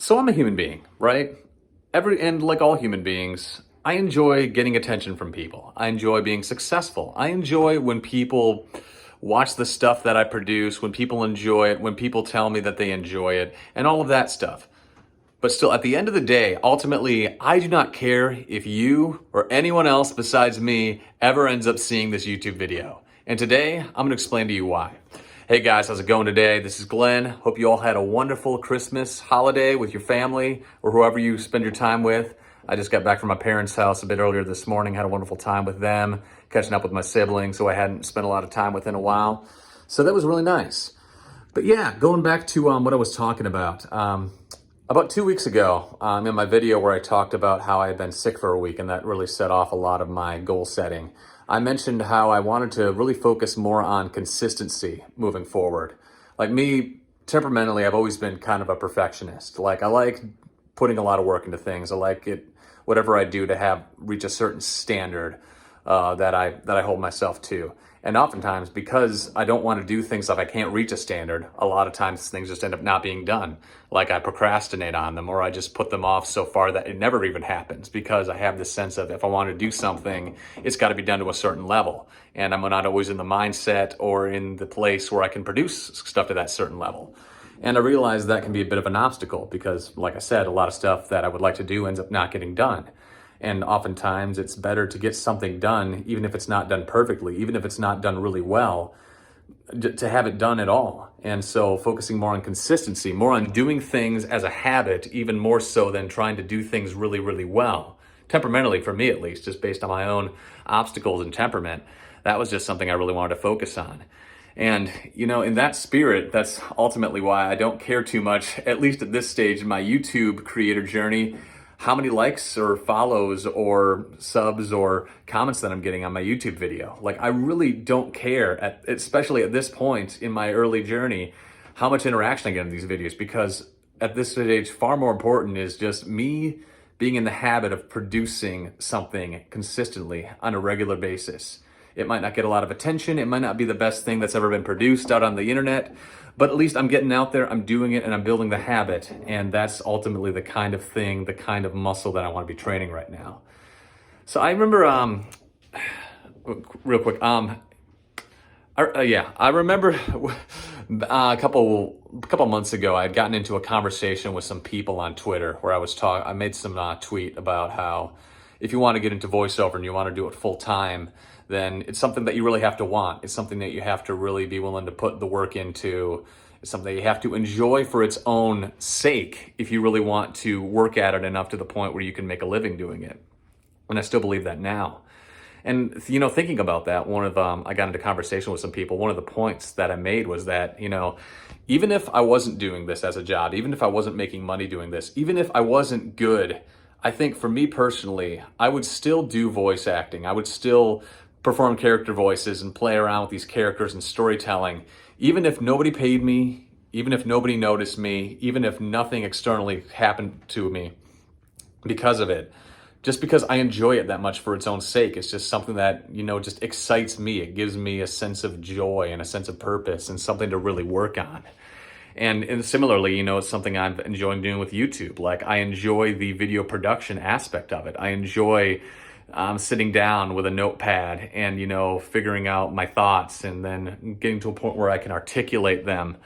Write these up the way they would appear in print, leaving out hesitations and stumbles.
So I'm a human being, right? And like all human beings, I enjoy getting attention from people. I enjoy being successful. I enjoy when people watch the stuff that I produce, when people enjoy it, when people tell me that they enjoy it, and all of that stuff. But still, at the end of the day, ultimately, I do not care if you or anyone else besides me ever ends up seeing this YouTube video. And today, I'm going to explain to you why. Hey guys, how's it going today? This is Glenn. Hope you all had a wonderful Christmas holiday with your family or whoever you spend your time with. I just got back from my parents' house a bit earlier this morning, had a wonderful time with them, catching up with my siblings who I hadn't spent a lot of time with in a while. So that was really nice. But yeah, going back to what I was talking about. About 2 weeks ago, in my video where I talked about how I had been sick for a week and that really set off a lot of my goal setting, I mentioned how I wanted to really focus more on consistency moving forward. Like me, temperamentally, I've always been kind of a perfectionist. Like I like putting a lot of work into things. I like it, whatever I do, to reach a certain standard that I hold myself to. And oftentimes, because I don't want to do things if I can't reach a standard, a lot of times things just end up not being done. Like I procrastinate on them, or I just put them off so far that it never even happens, because I have this sense of if I want to do something, it's got to be done to a certain level. And I'm not always in the mindset or in the place where I can produce stuff to that certain level. And I realize that can be a bit of an obstacle because, like I said, a lot of stuff that I would like to do ends up not getting done. And oftentimes it's better to get something done, even if it's not done perfectly, even if it's not done really well, to have it done at all. And so focusing more on consistency, more on doing things as a habit, even more so than trying to do things really, really well. Temperamentally, for me at least, just based on my own obstacles and temperament, that was just something I really wanted to focus on. And, in that spirit, that's ultimately why I don't care too much, at least at this stage in my YouTube creator journey, how many likes or follows or subs or comments that I'm getting on my YouTube video. Like, I really don't care, especially at this point in my early journey, how much interaction I get in these videos, because at this stage, far more important is just me being in the habit of producing something consistently on a regular basis. It might not get a lot of attention. It might not be the best thing that's ever been produced out on the internet, but at least I'm getting out there, I'm doing it, and I'm building the habit. And that's ultimately the kind of thing, the kind of muscle that I want to be training right now. So I remember, real quick, I remember a couple months ago, I had gotten into a conversation with some people on Twitter where I made some tweet about how if you want to get into voiceover and you want to do it full time, then it's something that you really have to want. It's something that you have to really be willing to put the work into. It's something that you have to enjoy for its own sake if you really want to work at it enough to the point where you can make a living doing it. And I still believe that now. And, thinking about that, I got into conversation with some people. One of the points that I made was that, even if I wasn't doing this as a job, even if I wasn't making money doing this, even if I wasn't good, I think for me personally, I would still do voice acting. I would still perform character voices and play around with these characters and storytelling, even if nobody paid me, even if nobody noticed me, even if nothing externally happened to me because of it. Just because I enjoy it that much for its own sake. It's just something that, just excites me. It gives me a sense of joy and a sense of purpose and something to really work on. And similarly, it's something I'm enjoying doing with YouTube. Like, I enjoy the video production aspect of it. I enjoy sitting down with a notepad and, figuring out my thoughts and then getting to a point where I can articulate them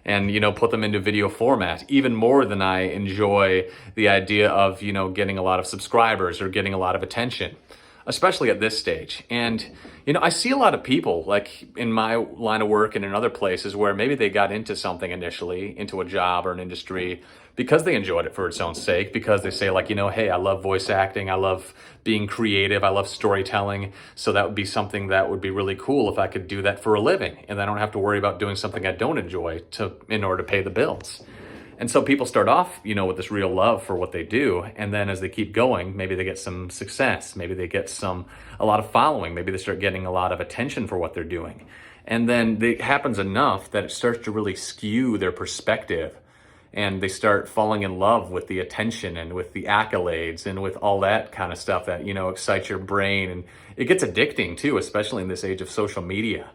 and, put them into video format, even more than I enjoy the idea of, getting a lot of subscribers or getting a lot of attention, especially at this stage. And, I see a lot of people, like in my line of work and in other places, where maybe they got into something initially, into a job or an industry, because they enjoyed it for its own sake, because they say like, hey, I love voice acting, I love being creative, I love storytelling, so that would be something that would be really cool if I could do that for a living, and I don't have to worry about doing something I don't enjoy in order to pay the bills. And so people start off, with this real love for what they do. And then as they keep going, maybe they get some success. Maybe they get a lot of following. Maybe they start getting a lot of attention for what they're doing. And then it happens enough that it starts to really skew their perspective. And they start falling in love with the attention and with the accolades and with all that kind of stuff that, excites your brain. And it gets addicting too, especially in this age of social media.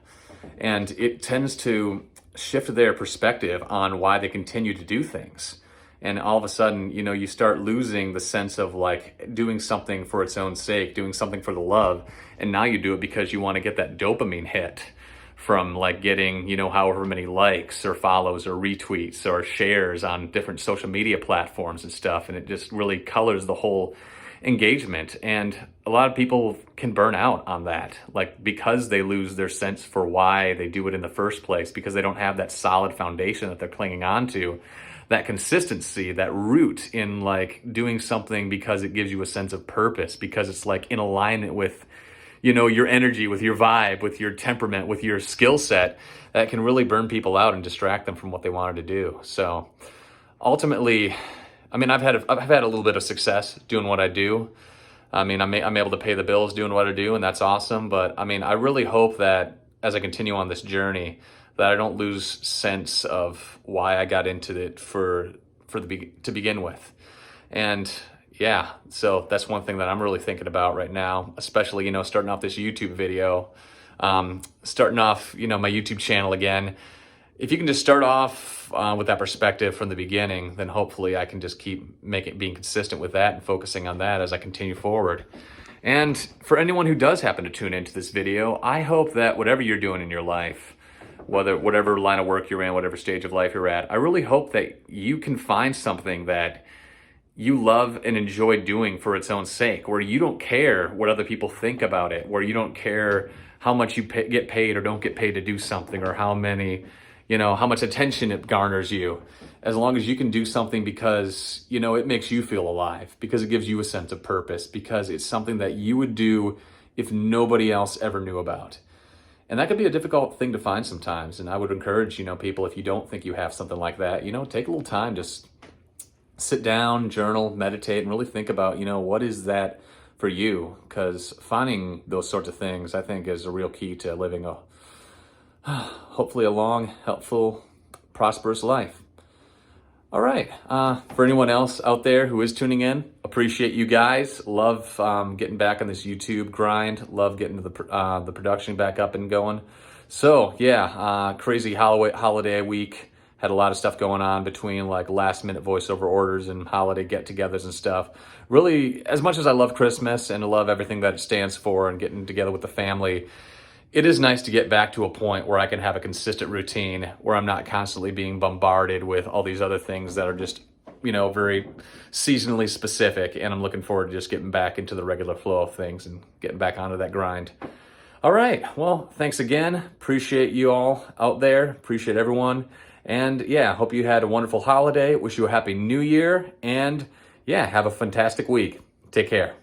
And it tends to shift their perspective on why they continue to do things. And all of a sudden, you know, you start losing the sense of like doing something for its own sake, doing something for the love. And now you do it because you want to get that dopamine hit from like getting, you know, however many likes or follows or retweets or shares on different social media platforms and stuff. And it just really colors the whole engagement. And a lot of people can burn out on that, like because they lose their sense for why they do it in the first place, because they don't have that solid foundation that they're clinging on to, that consistency, that root in like doing something because it gives you a sense of purpose, because it's like in alignment with, you know, your energy, with your vibe, with your temperament, with your skill set, that can really burn people out and distract them from what they wanted to do. So ultimately, I mean, I've had a little bit of success doing what I do. I mean, I'm able to pay the bills doing what I do, and that's awesome. But I mean, I really hope that as I continue on this journey, that I don't lose sense of why I got into it to begin with. And yeah, so that's one thing that I'm really thinking about right now, especially, you know, starting off this YouTube video, starting off, you know, my YouTube channel again. If you can just start off with that perspective from the beginning, then hopefully I can just keep being consistent with that and focusing on that as I continue forward. And for anyone who does happen to tune into this video, I hope that whatever you're doing in your life, whatever line of work you're in, whatever stage of life you're at, I really hope that you can find something that you love and enjoy doing for its own sake, where you don't care what other people think about it, where you don't care how much you get paid or don't get paid to do something, or how much attention it garners you. As long as you can do something because, you know, it makes you feel alive, because it gives you a sense of purpose, because it's something that you would do if nobody else ever knew about. And that could be a difficult thing to find sometimes. And I would encourage, you know, people, if you don't think you have something like that, you know, take a little time, just sit down, journal, meditate, and really think about, you know, what is that for you? Because finding those sorts of things, I think, is a real key to living hopefully a long, helpful, prosperous life. All right. For anyone else out there who is tuning in, appreciate you guys. Love getting back on this YouTube grind. Love getting the production back up and going. So yeah, crazy holiday week. Had a lot of stuff going on between like last minute voiceover orders and holiday get-togethers and stuff. Really, as much as I love Christmas and I love everything that it stands for and getting together with the family, it is nice to get back to a point where I can have a consistent routine, where I'm not constantly being bombarded with all these other things that are just, you know, very seasonally specific. And I'm looking forward to just getting back into the regular flow of things and getting back onto that grind. All right. Well, thanks again. Appreciate you all out there. Appreciate everyone. And yeah, hope you had a wonderful holiday. Wish you a happy new year. And yeah, have a fantastic week. Take care.